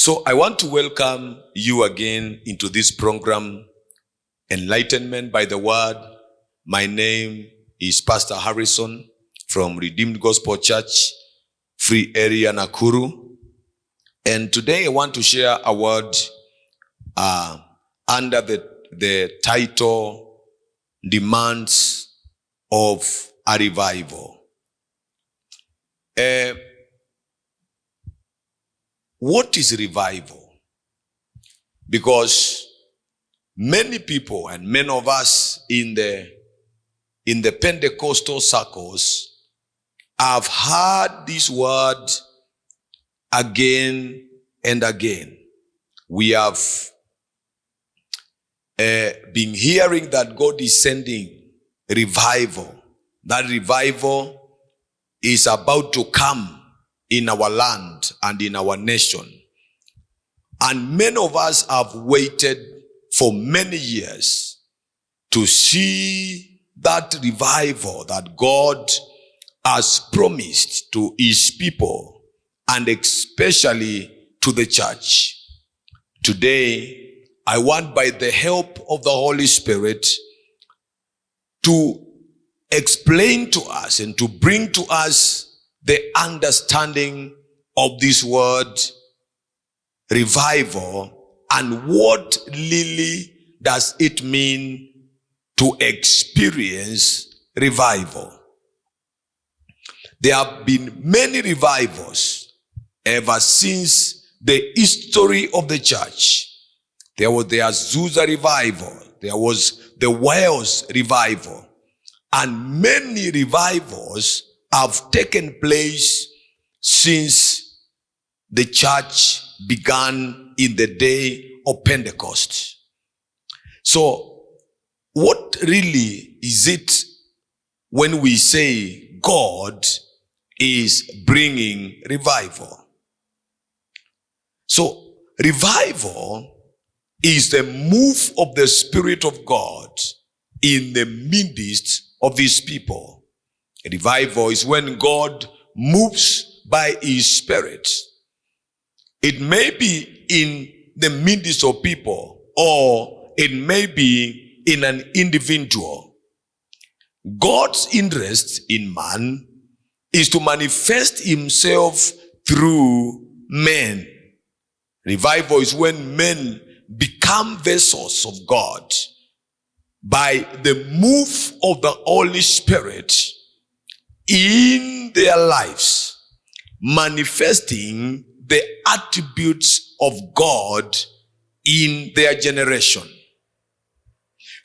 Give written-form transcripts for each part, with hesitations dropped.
So I want to welcome you again into this program, Enlightenment by the Word. My name is Pastor Harrison from Redeemed Gospel Church, Free Area, Nakuru. And today I want to share a word under the title, Demands of a Revival. What is revival? Because many people and many of us in the Pentecostal circles have heard this word again and again. We have been hearing that God is sending revival. That revival is about to come in our land and in our nation. And many of us have waited for many years to see that revival that God has promised to his people, and especially to the church. Today, I want, by the help of the Holy Spirit, to explain to us and to bring to us the understanding of this word, revival, and what really does it mean to experience revival. There have been many revivals ever since the history of the church. There was the Azusa revival. There was the Wales revival. And many revivals have taken place since the church began in the day of Pentecost. So, what really is it when we say God is bringing revival? So, revival is the move of the Spirit of God in the midst of his people. Revival is when God moves by his Spirit. It may be in the midst of people, or it may be in an individual. God's interest in man is to manifest himself through men. Revival is when men become vessels of God by the move of the Holy Spirit in their lives, manifesting the attributes of God in their generation.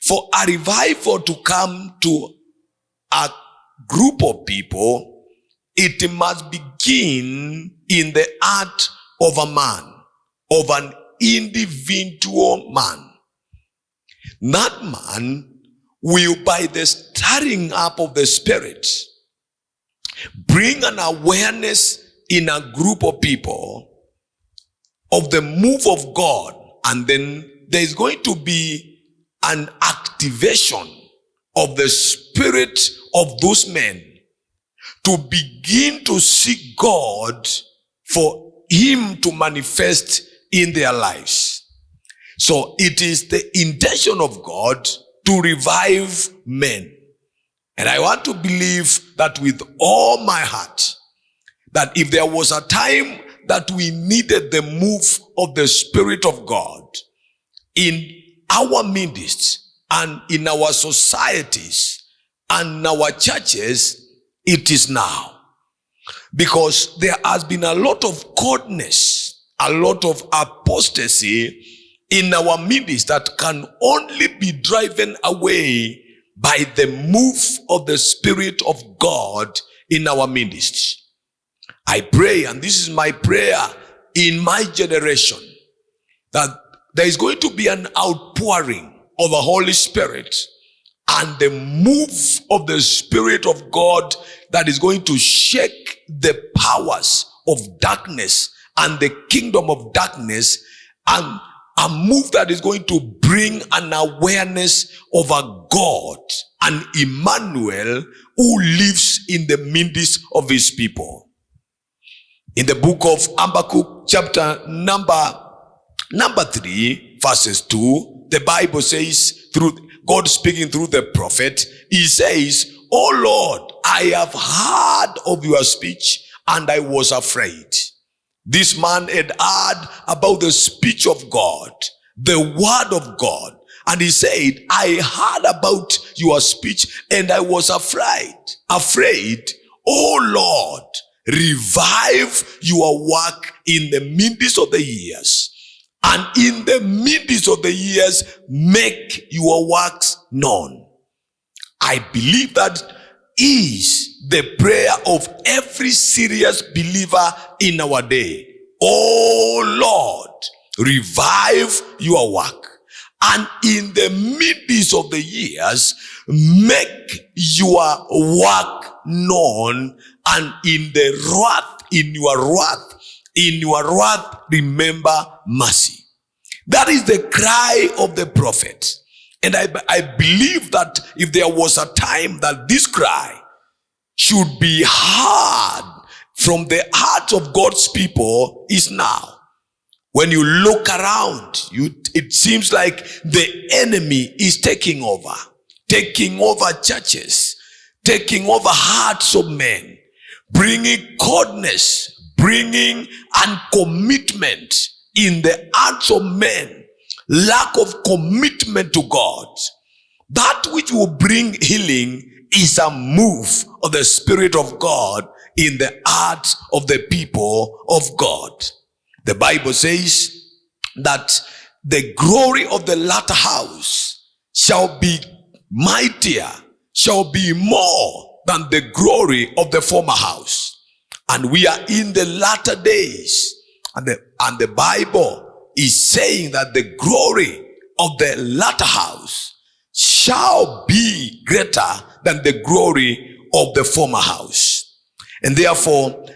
For a revival to come to a group of people, it must begin in the heart of a man, of an individual man. That man will, by the stirring up of the Spirit, bring an awareness in a group of people of the move of God. And then there is going to be an activation of the spirit of those men to begin to seek God for him to manifest in their lives. So it is the intention of God to revive men. And I want to believe that with all my heart, that if there was a time that we needed the move of the Spirit of God in our midst and in our societies and our churches, it is now. Because there has been a lot of coldness, a lot of apostasy in our midst that can only be driven away by the move of the Spirit of God in our midst. I pray, and this is my prayer in my generation, that there is going to be an outpouring of the Holy Spirit and the move of the Spirit of God that is going to shake the powers of darkness and the kingdom of darkness, and a move that is going to bring an awareness of a God, an Emmanuel, who lives in the midst of his people. In the book of Habakkuk chapter number 3, verses 2, the Bible says, through God speaking through the prophet, he says, "Oh Lord, I have heard of your speech and I was afraid." This man had heard about the speech of God, the word of God. And he said, "I heard about your speech and I was afraid. Oh Lord, revive your work in the midst of the years. And in the midst of the years, make your works known." I believe that is the prayer of every serious believer in our day. Oh Lord, revive your work. And in the midst of the years, make your work known. And in your wrath, remember mercy. That is the cry of the prophet. And I believe that if there was a time that this cry should be heard from the heart of God's people, is now. When you look around, it seems like the enemy is taking over churches, taking over hearts of men, bringing coldness, bringing uncommitment in the hearts of men, lack of commitment to God. That which will bring healing is a move of the Spirit of God in the hearts of the people of God. The Bible says that the glory of the latter house shall be mightier, shall be more than the glory of the former house. And we are in the latter days. And the Bible is saying that the glory of the latter house shall be greater than the glory of the former house. And therefore,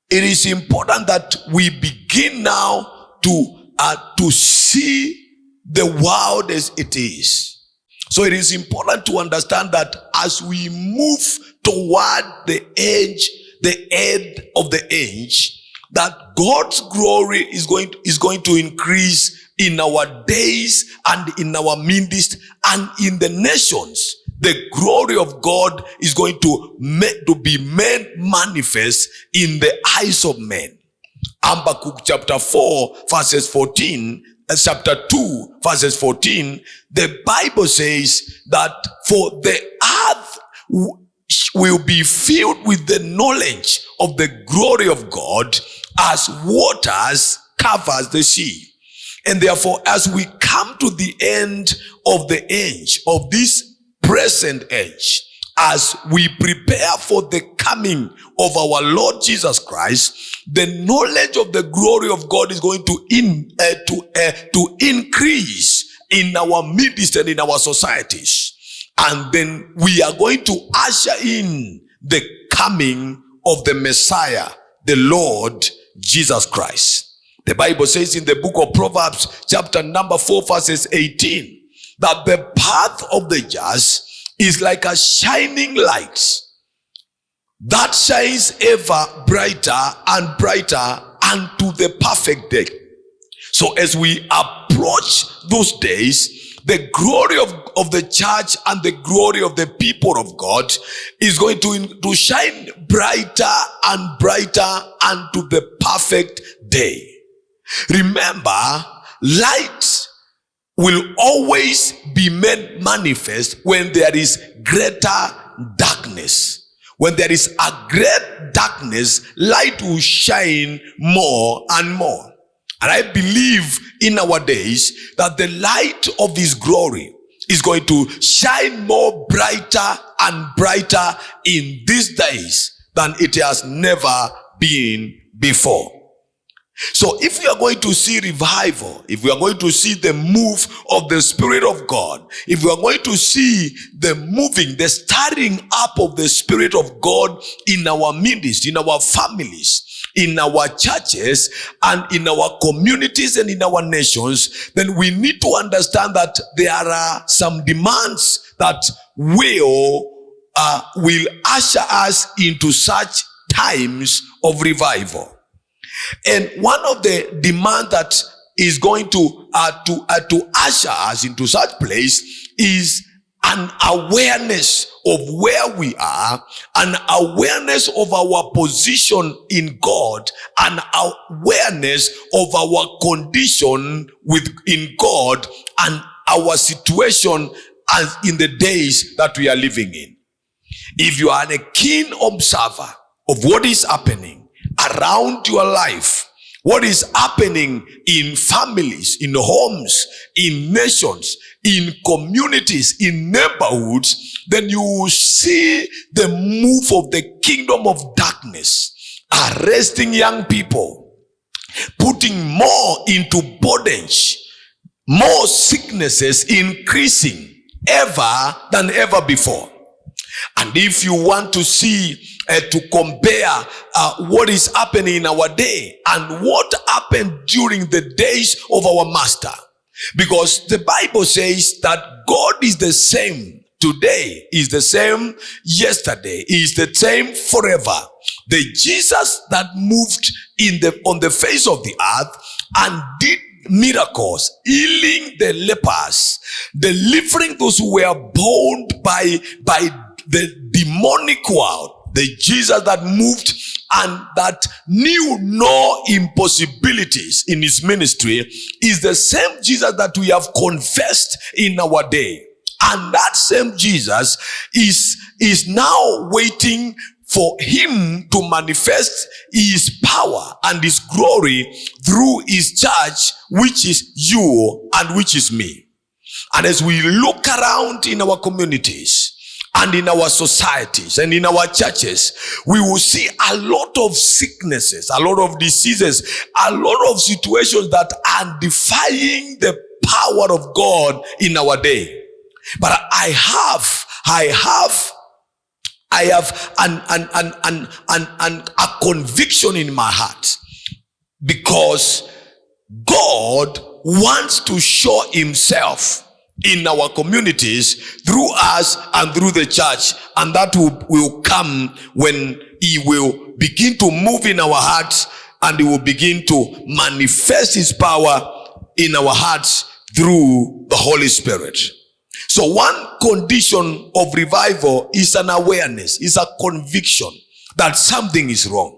it is important that we begin now to see the world as it is. So it is important to understand that as we move toward the end of the age, that God's glory is going to increase in our days and in our midst and in the nations. The glory of God is going to be made manifest in the eyes of men. Habakkuk chapter 4 verses 14, chapter 2 verses 14, the Bible says that for the earth will be filled with the knowledge of the glory of God as waters covers the sea. And therefore, as we come to the end of the age, of this present age, as we prepare for the coming of our Lord Jesus Christ, the knowledge of the glory of God is going to increase in our midst and in our societies. And then we are going to usher in the coming of the Messiah, the Lord Jesus Christ. The Bible says in the book of Proverbs, chapter number 4, verses 18, that the path of the just is like a shining light that shines ever brighter and brighter unto the perfect day. So as we approach those days, the glory of the church and the glory of the people of God is going to shine brighter and brighter unto the perfect day. Remember, light will always be made manifest when there is greater darkness. When there is a great darkness, light will shine more and more. And I believe in our days that the light of His glory is going to shine more brighter and brighter in these days than it has never been before. So if we are going to see revival, if we are going to see the move of the Spirit of God, if we are going to see the moving, the stirring up of the Spirit of God in our midst, in our families, in our churches, and in our communities and in our nations, then we need to understand that there are some demands that will usher us into such times of revival. And one of the demands that is going to usher us into such place is an awareness of where we are, an awareness of our position in God, an awareness of our condition in God and our situation as in the days that we are living in. If you are a keen observer of what is happening around your life, what is happening in families, in homes, in nations, in communities, in neighborhoods, then you will see the move of the kingdom of darkness, arresting young people, putting more into bondage, more sicknesses increasing ever than ever before. And if you want to see, to compare what is happening in our day and what happened during the days of our master, because the Bible says that God is the same today, is the same yesterday, is the same forever. The Jesus that moved on the face of the earth and did miracles, healing the lepers, delivering those who were bound by the demonic world, the Jesus that moved and that knew no impossibilities in his ministry is the same Jesus that we have confessed in our day. And that same Jesus is now waiting for him to manifest his power and his glory through his church, which is you and which is me. And as we look around in our communities and in our societies and in our churches, we will see a lot of sicknesses, a lot of diseases, a lot of situations that are defying the power of God in our day. But I have a conviction in my heart, because God wants to show himself in our communities through us and through the church, and that will come when he will begin to move in our hearts and he will begin to manifest his power in our hearts through the Holy Spirit. So one condition of revival is an awareness, is a conviction that something is wrong.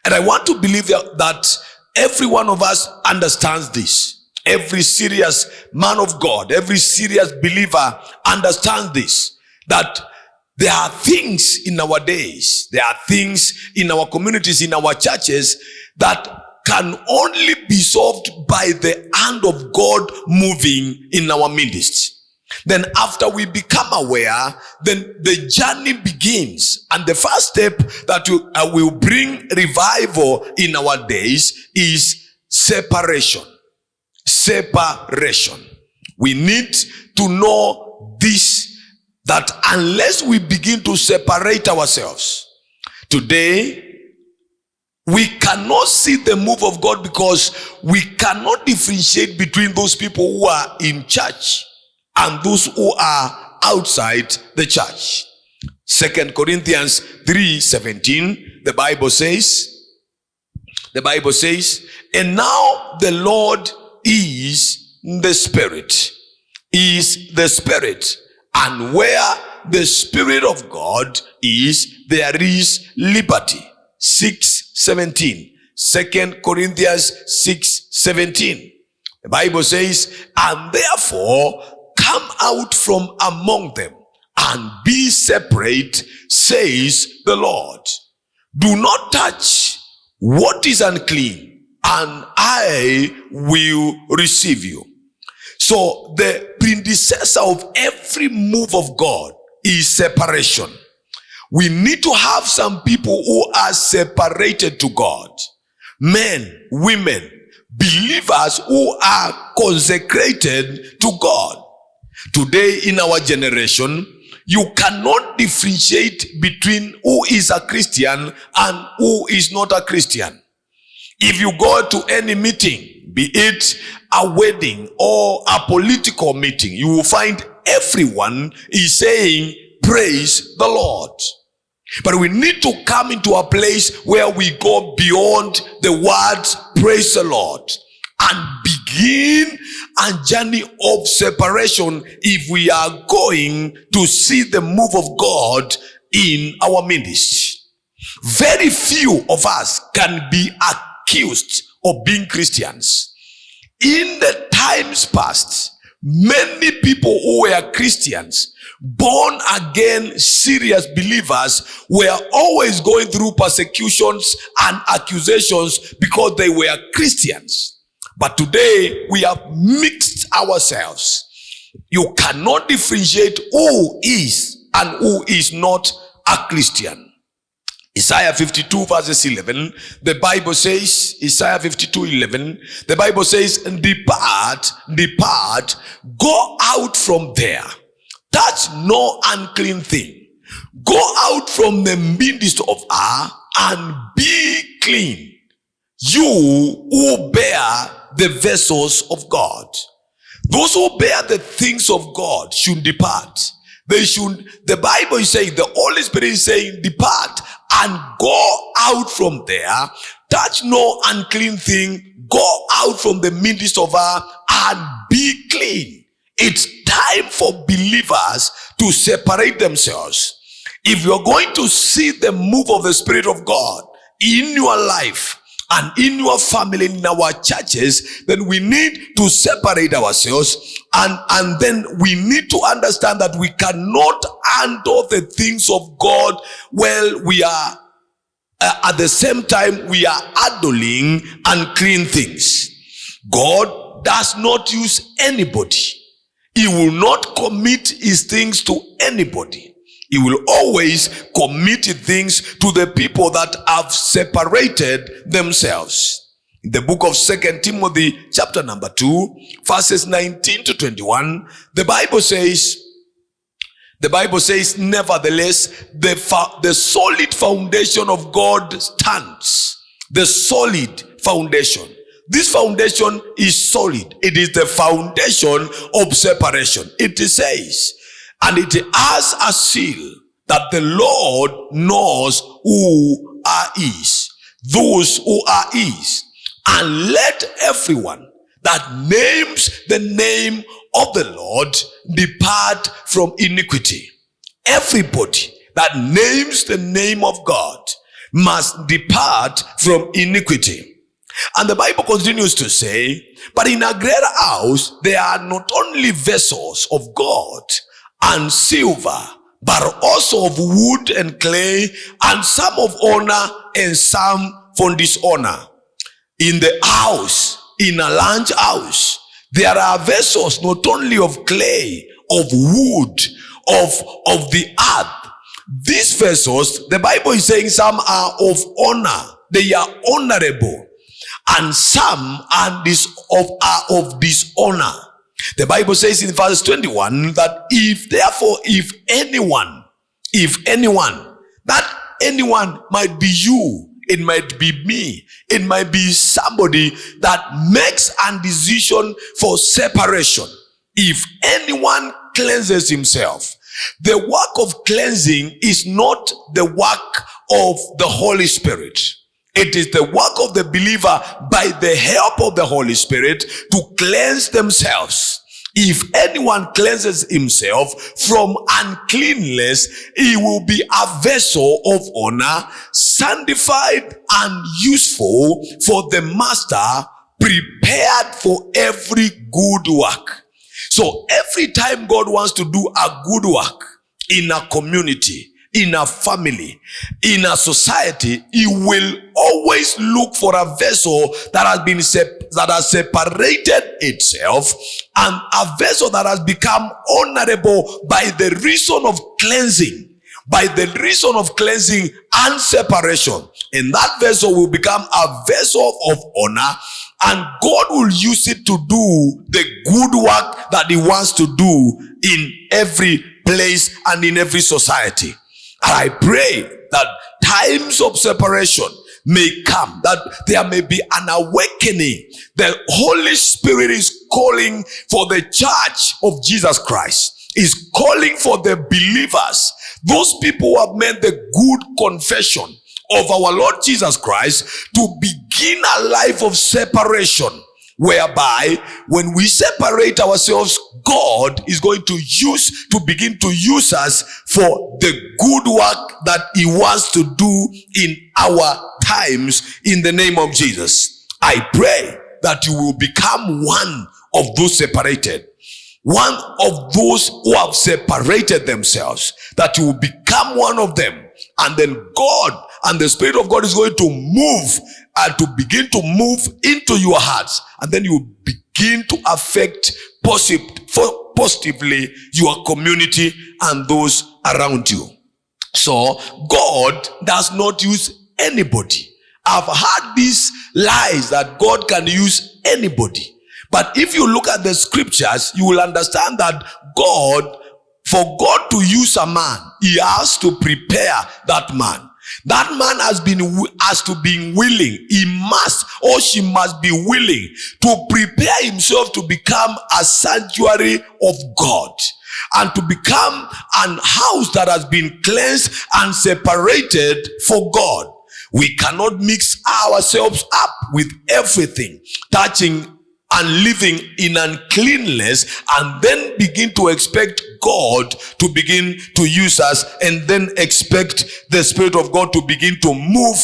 And I want to believe that every one of us understands this. Every serious man of God, every serious believer understands this, that there are things in our days, there are things in our communities, in our churches that can only be solved by the hand of God moving in our midst. Then after we become aware, then the journey begins. And the first step that will bring revival in our days is separation. Separation. We need to know this, that unless we begin to separate ourselves, today we cannot see the move of God, because we cannot differentiate between those people who are in church and those who are outside the church. 2 Corinthians 3:17, the Bible says, and now the Lord is the Spirit, and where the Spirit of God is, there is liberty. 6:17, 2 Corinthians 6:17. The Bible says, and therefore come out from among them and be separate, says the Lord. Do not touch what is unclean, and I will receive you. So the predecessor of every move of God is separation. We need to have some people who are separated to God. Men, women, believers who are consecrated to God. Today in our generation, you cannot differentiate between who is a Christian and who is not a Christian. If you go to any meeting, be it a wedding or a political meeting, you will find everyone is saying, praise the Lord. But we need to come into a place where we go beyond the words, praise the Lord, and begin a journey of separation if we are going to see the move of God in our midst. Very few of us can be accused of being Christians. In the times past, many people who were Christians, born again, serious believers, were always going through persecutions and accusations because they were Christians. But today, we have mixed ourselves. You cannot differentiate who is and who is not a Christian. Isaiah 52 verses 11, the Bible says, Isaiah 52:11, the Bible says, depart, go out from there. Touch no unclean thing. Go out from the midst of her and be clean, you who bear the vessels of God. Those who bear the things of God should depart. The Bible is saying, the Holy Spirit is saying, depart and go out from there. Touch no unclean thing. Go out from the midst of her and be clean. It's time for believers to separate themselves. If you're going to see the move of the Spirit of God in your life and in your family, in our churches, then we need to separate ourselves, and then we need to understand that we cannot handle the things of God while we are at the same time we are handling unclean things. God does not use anybody. He will not commit his things to anybody. He will always commit things to the people that have separated themselves. In the book of 2 Timothy chapter number 2, verses 19 to 21, the Bible says, nevertheless, the solid foundation of God stands. The solid foundation. This foundation is solid. It is the foundation of separation. It says, and it has a seal that the Lord knows who are his. Those who are his. And let everyone that names the name of the Lord depart from iniquity. Everybody that names the name of God must depart from iniquity. And the Bible continues to say, but in a greater house there are not only vessels of gold and silver, but also of wood and clay, and some of honor and some for dishonor. In the house, in a large house, there are vessels not only of clay, of wood, of the earth. These vessels, the Bible is saying, some are of honor. They are honorable. And some are of dishonor. The Bible says in verse 21 that if anyone, that anyone might be you, it might be me, it might be somebody that makes a decision for separation. If anyone cleanses himself, the work of cleansing is not the work of the Holy Spirit. It is the work of the believer by the help of the Holy Spirit to cleanse themselves. If anyone cleanses himself from uncleanness, he will be a vessel of honor, sanctified and useful for the master, prepared for every good work. So every time God wants to do a good work in a community, in a family, in a society, he will always look for a vessel that has separated itself, and a vessel that has become honorable by the reason of cleansing, and separation. And that vessel will become a vessel of honor, and God will use it to do the good work that he wants to do in every place and in every society. And I pray that times of separation may come, that there may be an awakening. The Holy Spirit is calling for the church of Jesus Christ. is calling for the believers, those people who have made the good confession of our Lord Jesus Christ, to begin a life of separation, whereby when we separate ourselves, God is going to begin to use us for the good work that he wants to do in our times, in the name of Jesus. I pray that you will become one of those separated, one of those who have separated themselves, that you will become one of them. And then God and the Spirit of God is going to move and to begin to move into your hearts. And then you begin to affect positively your community and those around you. So God does not use anybody. I've heard these lies that God can use anybody. But if you look at the scriptures, you will understand that for God to use a man, he has to prepare that man. That man has to be willing. He must, or she must be willing to prepare himself to become a sanctuary of God, and to become an house that has been cleansed and separated for God. We cannot mix ourselves up with everything, touching and living in uncleanness, and then begin to expect God to begin to use us, and then expect the Spirit of God to begin to move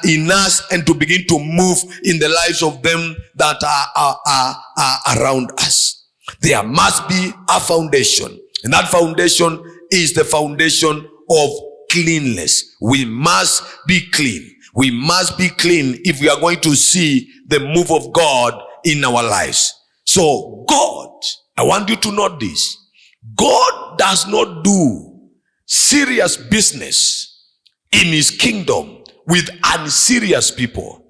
in us, and to begin to move in the lives of them that are around us. There must be a foundation, and that foundation is the foundation of cleanness. We must be clean. We must be clean if we are going to see the move of God in our lives. So God, I want you to note this. God does not do serious business in his kingdom with unserious people.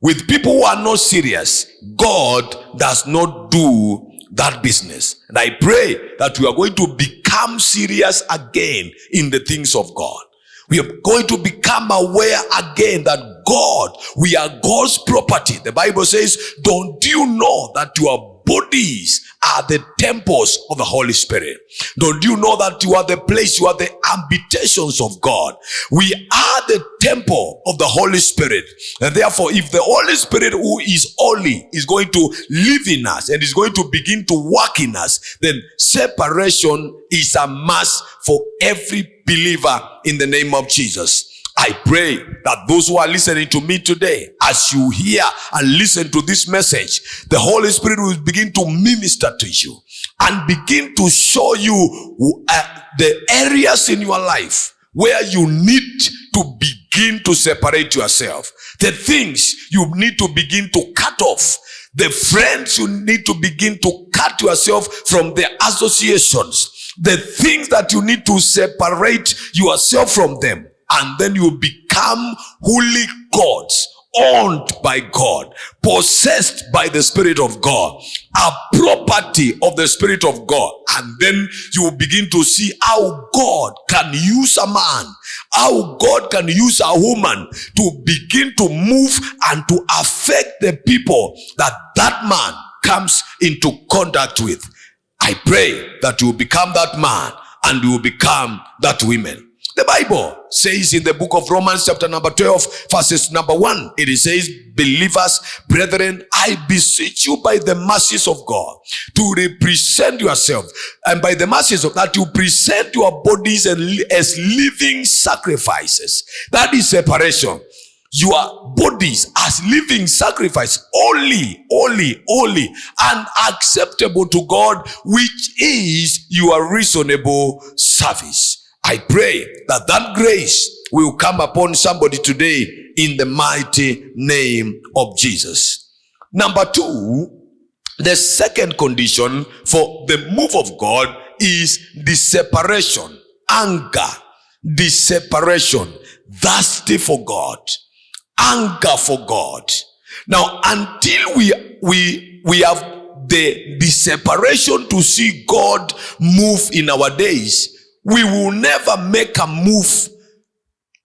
With people who are not serious, God does not do that business. And I pray that we are going to become serious again in the things of God. We are going to become aware again that we are God's property. The Bible says, don't you know that your bodies are the temples of the Holy Spirit? Don't you know that you are the place, you are the habitations of God? We are the temple of the Holy Spirit. And therefore, if the Holy Spirit, who is holy, is going to live in us and is going to begin to work in us, then separation is a must for every believer in the name of Jesus. I pray that those who are listening to me today, as you hear and listen to this message, the Holy Spirit will begin to minister to you and begin to show you the areas in your life where you need to begin to separate yourself, the things you need to begin to cut off, the friends you need to begin to cut yourself from, the associations, the things that you need to separate yourself from them. And then you become holy gods, owned by God, possessed by the Spirit of God, a property of the Spirit of God. And then you will begin to see how God can use a man, how God can use a woman to begin to move and to affect the people that man comes into contact with. I pray that you will become that man and you will become that woman. The Bible says in the book of Romans chapter number 12 verses number 1, it says, believers, brethren, I beseech you by the mercies of God to represent yourself, and by the mercies of that you present your bodies as living sacrifices. That is separation. Your bodies as living sacrifice, holy, and acceptable to God, which is your reasonable service. I pray that grace will come upon somebody today in the mighty name of Jesus. Number 2, the second condition for the move of God is the separation, anger, the separation, thirsty for God, anger for God. Now, until we have the separation to see God move in our days, we will never make a move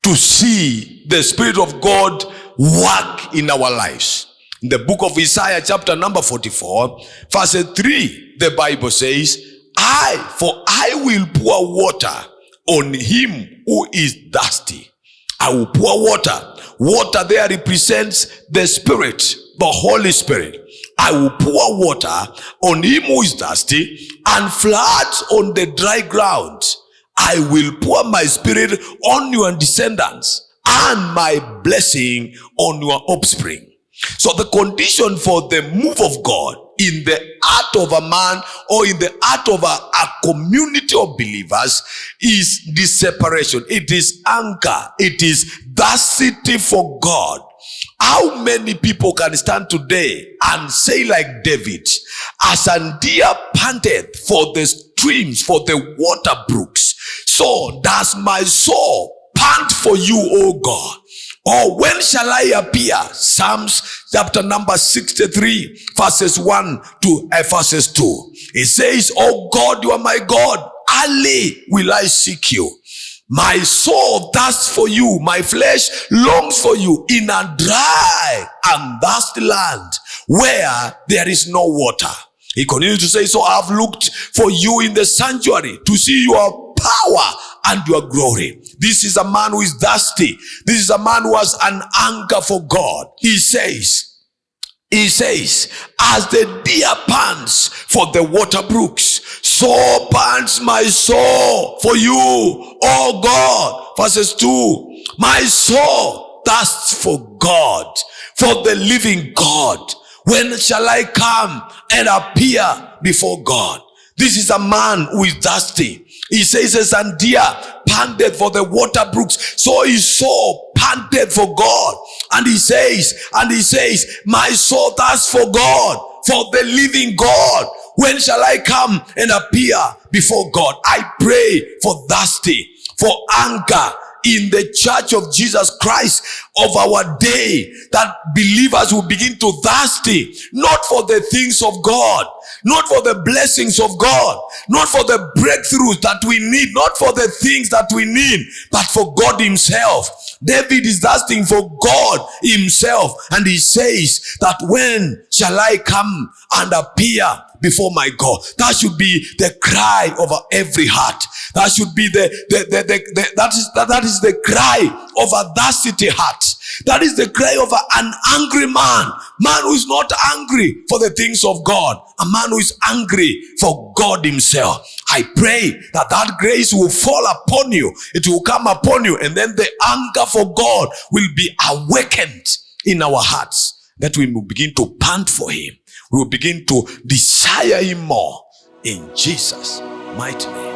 to see the Spirit of God work in our lives. In the book of Isaiah chapter number 44, verse 3, the Bible says, For I will pour water on him who is thirsty. I will pour water. Water there represents the Spirit, the Holy Spirit. I will pour water on him who is thirsty and floods on the dry ground. I will pour my Spirit on your descendants and my blessing on your offspring. So the condition for the move of God in the heart of a man or in the heart of a community of believers is this separation. It is anchor. It is thirsty for God. How many people can stand today and say like David, as a deer panteth for the streams, for the water brooks, so does my soul pant for you, O God. Or when shall I appear? Psalms chapter number 63, verses 1 to verses 2. It says, O God, you are my God. Early will I seek you. My soul thirsts for you. My flesh longs for you in a dry and thirsty land where there is no water. He continues to say, so I have looked for you in the sanctuary to see your power and your glory. This is a man who is thirsty. This is a man who has an anger for God. He says, as the deer pants for the water brooks, so pants my soul for you, O God. Verses 2, my soul thirsts for God, for the living God. When shall I come and appear before God? This is a man who is thirsty. He says, as a deer panted for the water brooks, so his soul panted for God. And he says, my soul thirsts for God, for the living God. When shall I come and appear before God? I pray for thirsty, for anger in the church of Jesus Christ of our day, that believers will begin to thirsty, not for the things of God, not for the blessings of God, not for the breakthroughs that we need, not for the things that we need, but for God himself. David is thirsting for God himself, and he says that when shall I come and appear before my God? That should be the cry of every heart. That should be that is the cry of a thirsty heart. That is the cry of an angry man who is not angry for the things of God, a man who is angry for God himself. I pray that grace will fall upon you. It will come upon you, and then the anger for God will be awakened in our hearts, that we will begin to pant for him. We will begin to desire him more, in Jesus' mighty name.